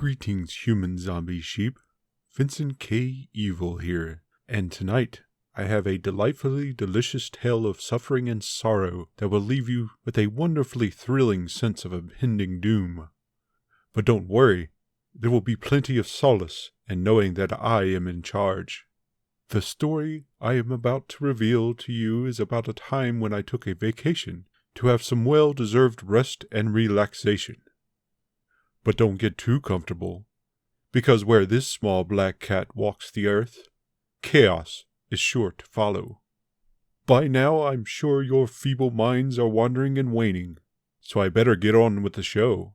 Greetings, human zombie sheep. Vincent K. Evil here, and tonight I have a delightfully delicious tale of suffering and sorrow that will leave you with a wonderfully thrilling sense of impending doom. But don't worry, there will be plenty of solace in knowing that I am in charge. The story I am about to reveal to you is about a time when I took a vacation to have some well-deserved rest and relaxation. But don't get too comfortable, because where this small black cat walks the earth, chaos is sure to follow. By now I'm sure your feeble minds are wandering and waning, so I better get on with the show.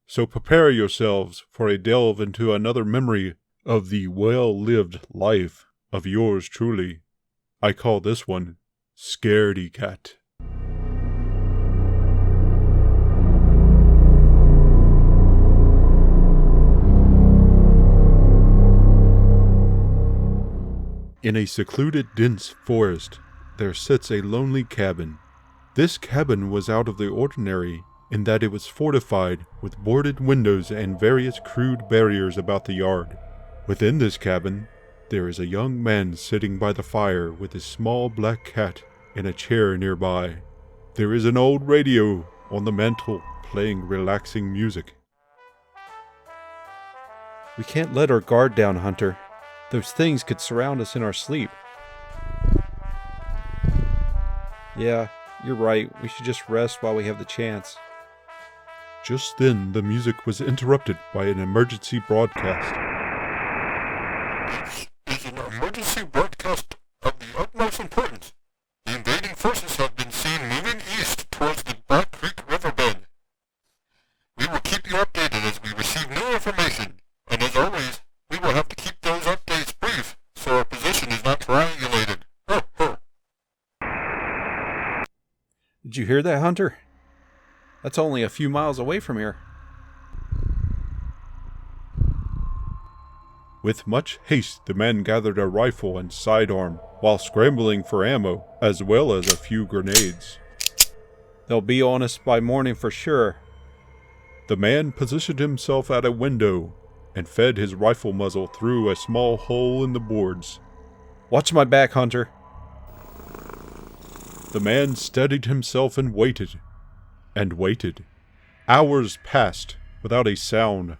So prepare yourselves for a delve into another memory of the well-lived life of yours truly. I call this one Scaredy Cat. In a secluded, dense forest, there sits a lonely cabin. This cabin was out of the ordinary in that it was fortified with boarded windows and various crude barriers about the yard. Within this cabin, there is a young man sitting by the fire with his small black cat in a chair nearby. There is an old radio on the mantel playing relaxing music. We can't let our guard down, Hunter. Those things could surround us in our sleep. Yeah, you're right. We should just rest while we have the chance. Just then, the music was interrupted by an emergency broadcast. This is an emergency broadcast of the utmost importance. The invading forces have been seen moving east towards the Back Creek riverbed. We will keep you updated as we receive new information, and as always, we will have to keep those updates brief, so our position is not triangulated. Did you hear that, Hunter? That's only a few miles away from here. With much haste, the man gathered a rifle and sidearm, while scrambling for ammo, as well as a few grenades. They'll be on us by morning for sure. The man positioned himself at a window and fed his rifle muzzle through a small hole in the boards. Watch my back, Hunter. The man steadied himself and waited. And waited. Hours passed without a sound.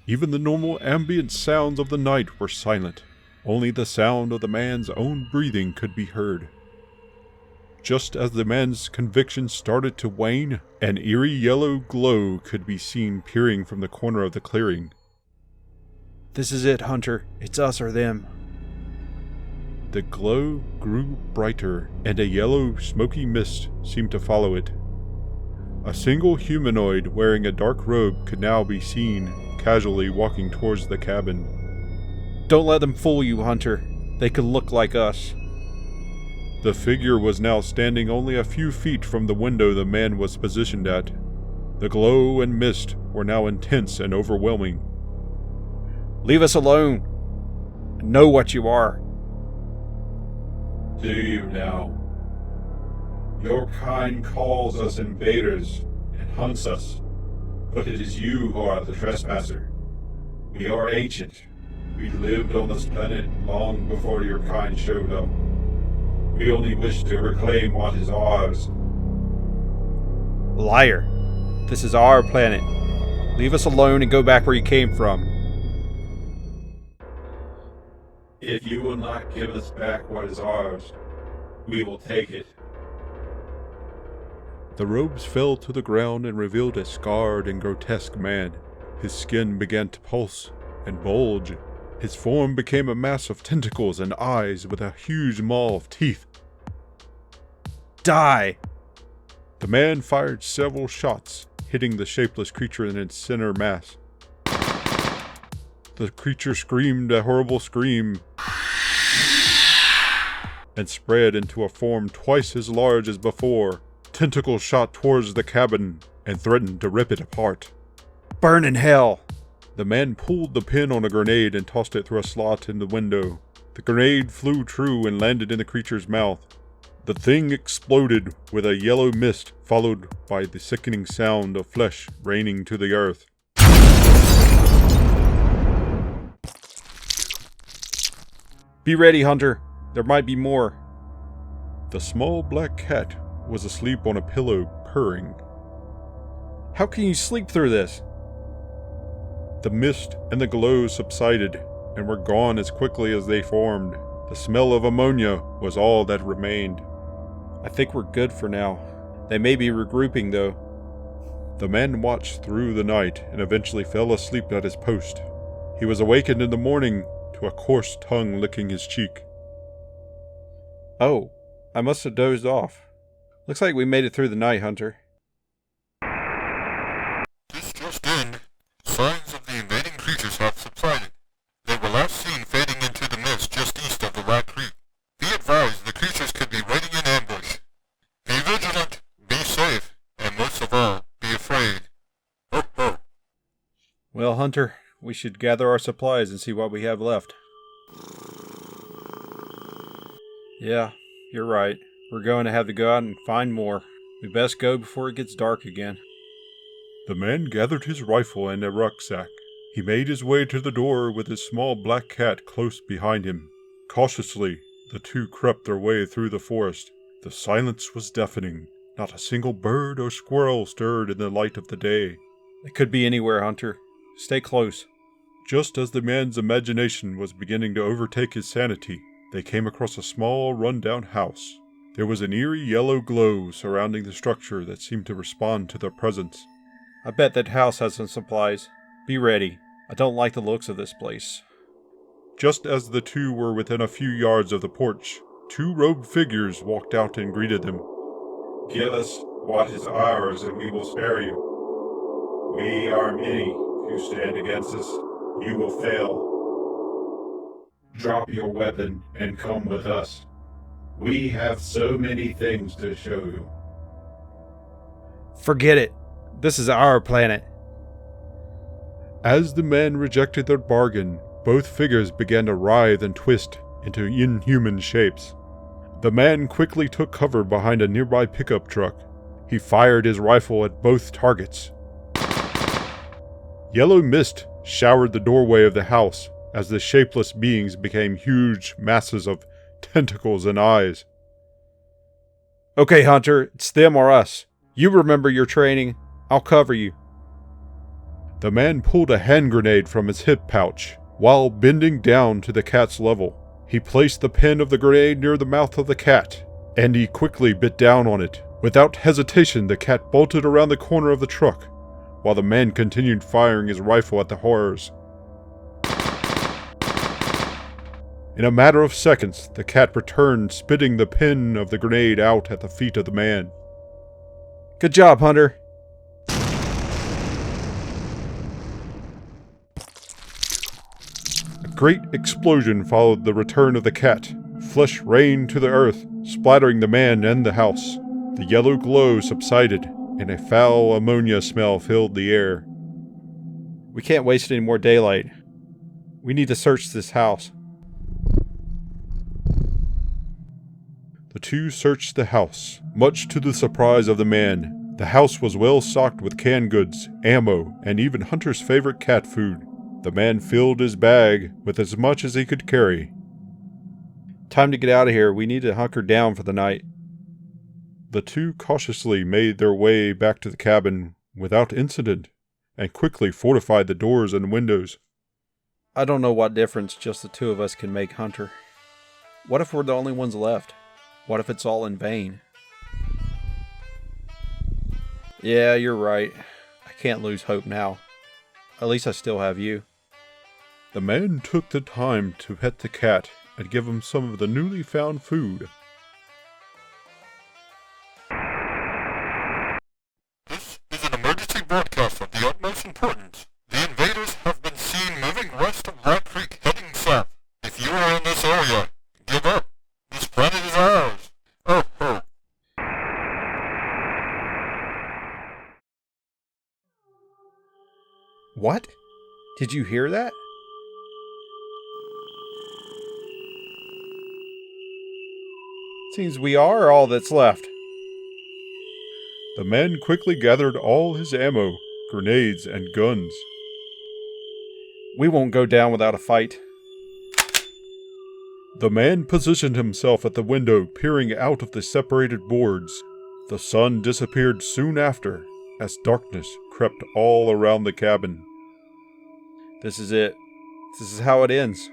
Even the normal ambient sounds of the night were silent. Only the sound of the man's own breathing could be heard. Just as the man's conviction started to wane, an eerie yellow glow could be seen peering from the corner of the clearing. This is it, Hunter. It's us or them. The glow grew brighter, and a yellow, smoky mist seemed to follow it. A single humanoid wearing a dark robe could now be seen, casually walking towards the cabin. Don't let them fool you, Hunter. They could look like us. The figure was now standing only a few feet from the window the man was positioned at. The glow and mist were now intense and overwhelming. Leave us alone. Know what you are. Do you now? Your kind calls us invaders and hunts us, but it is you who are the trespasser. We are ancient. We lived on this planet long before your kind showed up. We only wish to reclaim what is ours. Liar. This is our planet. Leave us alone and go back where you came from. If you will not give us back what is ours, we will take it. The robes fell to the ground and revealed a scarred and grotesque man. His skin began to pulse and bulge. His form became a mass of tentacles and eyes with a huge maw of teeth. Die! The man fired several shots, hitting the shapeless creature in its center mass. The creature screamed a horrible scream and spread into a form twice as large as before. Tentacles shot towards the cabin and threatened to rip it apart. Burn in hell! The man pulled the pin on a grenade and tossed it through a slot in the window. The grenade flew true and landed in the creature's mouth. The thing exploded with a yellow mist, followed by the sickening sound of flesh raining to the earth. Be ready, Hunter. There might be more. The small black cat was asleep on a pillow, purring. How can you sleep through this? The mist and the glow subsided and were gone as quickly as they formed. The smell of ammonia was all that remained. I think we're good for now. They may be regrouping, though. The man watched through the night and eventually fell asleep at his post. He was awakened in the morning to a coarse tongue licking his cheek. Oh, I must have dozed off. Looks like we made it through the night, Hunter. This just in. Signs of the invading creatures have subsided. They were last seen fading into the mist just east of the Black Creek. Be advised, the creatures could be waiting in ambush. Be vigilant, be safe, and most of all, be afraid. Ho ho. Well, Hunter, we should gather our supplies and see what we have left. Yeah, you're right. We're going to have to go out and find more. We best go before it gets dark again. The man gathered his rifle and a rucksack. He made his way to the door with his small black cat close behind him. Cautiously, the two crept their way through the forest. The silence was deafening. Not a single bird or squirrel stirred in the light of the day. It could be anywhere, Hunter. Stay close. Just as the man's imagination was beginning to overtake his sanity, they came across a small, run-down house. There was an eerie yellow glow surrounding the structure that seemed to respond to their presence. I bet that house has some supplies. Be ready. I don't like the looks of this place. Just as the two were within a few yards of the porch, two robed figures walked out and greeted them. "Give us what is ours, and we will spare you. We are many. If you stand against us, you will fail. Drop your weapon and come with us. We have so many things to show you." Forget it. This is our planet. As the man rejected their bargain, both figures began to writhe and twist into inhuman shapes. The man quickly took cover behind a nearby pickup truck. He fired his rifle at both targets. Yellow mist showered the doorway of the house as the shapeless beings became huge masses of tentacles and eyes. Okay, Hunter, it's them or us. You remember your training. I'll cover you. The man pulled a hand grenade from his hip pouch. While bending down to the cat's level, he placed the pin of the grenade near the mouth of the cat, and he quickly bit down on it. Without hesitation, the cat bolted around the corner of the truck, while the man continued firing his rifle at the horrors. In a matter of seconds, the cat returned, spitting the pin of the grenade out at the feet of the man. Good job, Hunter. A great explosion followed the return of the cat. Flesh rained to the earth, splattering the man and the house. The yellow glow subsided, and a foul ammonia smell filled the air. We can't waste any more daylight. We need to search this house. The two searched the house, much to the surprise of the man. The house was well stocked with canned goods, ammo, and even Hunter's favorite cat food. The man filled his bag with as much as he could carry. Time to get out of here. We need to hunker down for the night. The two cautiously made their way back to the cabin without incident, and quickly fortified the doors and windows. I don't know what difference just the two of us can make, Hunter. What if we're the only ones left? What if it's all in vain? Yeah, you're right. I can't lose hope now. At least I still have you. The man took the time to pet the cat and give him some of the newly found food. This is an emergency broadcast of the utmost importance. The invaders have been seen moving west of Black Creek, heading south. If you are in this area, give up. This planet is ours. Oh, oh. What? Did you hear that? Seems we are all that's left. The man quickly gathered all his ammo, grenades, and guns. We won't go down without a fight. The man positioned himself at the window, peering out of the separated boards. The sun disappeared soon after, as darkness crept all around the cabin. This is it. This is how it ends.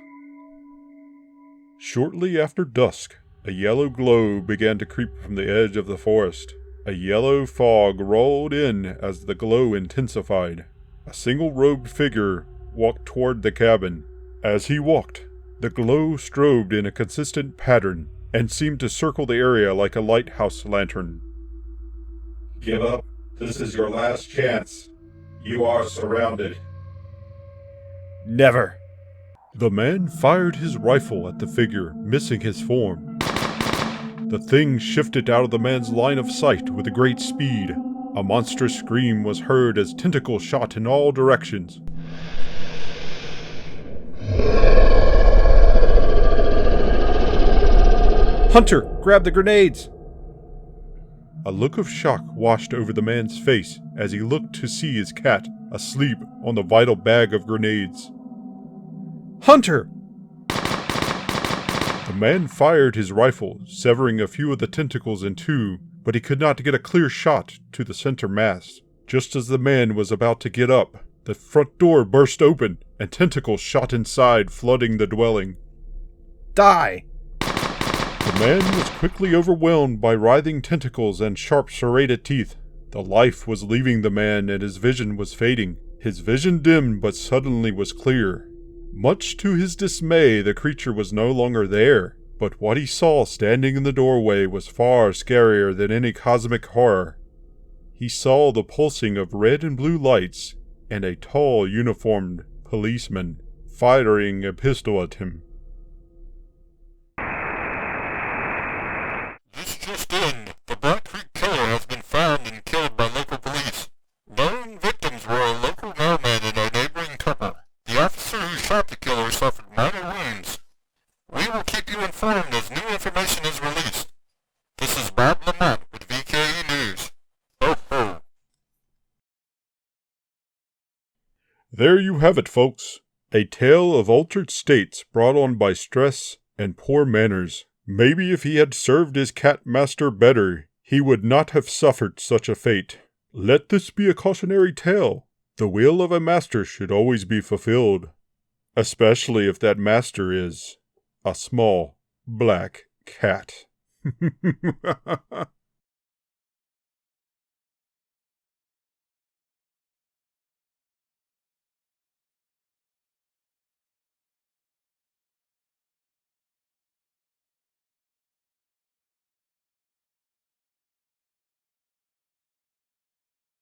Shortly after dusk, a yellow glow began to creep from the edge of the forest. A yellow fog rolled in as the glow intensified. A single-robed figure walked toward the cabin. As he walked, the glow strobed in a consistent pattern and seemed to circle the area like a lighthouse lantern. Give up. This is your last chance. You are surrounded. Never. The man fired his rifle at the figure, missing his form. The thing shifted out of the man's line of sight with a great speed. A monstrous scream was heard as tentacles shot in all directions. Hunter, grab the grenades! A look of shock washed over the man's face as he looked to see his cat asleep on the vital bag of grenades. Hunter! The man fired his rifle, severing a few of the tentacles in two, but he could not get a clear shot to the center mass. Just as the man was about to get up, the front door burst open, and tentacles shot inside, flooding the dwelling. Die! The man was quickly overwhelmed by writhing tentacles and sharp serrated teeth. The life was leaving the man and his vision was fading. His vision dimmed but suddenly was clear. Much to his dismay, the creature was no longer there, but what he saw standing in the doorway was far scarier than any cosmic horror. He saw the pulsing of red and blue lights, and a tall, uniformed policeman firing a pistol at him. This just in. The Black Creek killer has been found and killed by local police. Known victims were a local mailman and a neighboring couple. The officer who shot the killer suffered minor wounds. We will keep you informed as new information is released. This is Bob Lamont with VKE News. Ho ho. There you have it, folks. A tale of altered states brought on by stress and poor manners. Maybe if he had served his cat master better, he would not have suffered such a fate. Let this be a cautionary tale. The will of a master should always be fulfilled, especially if that master is a small black cat.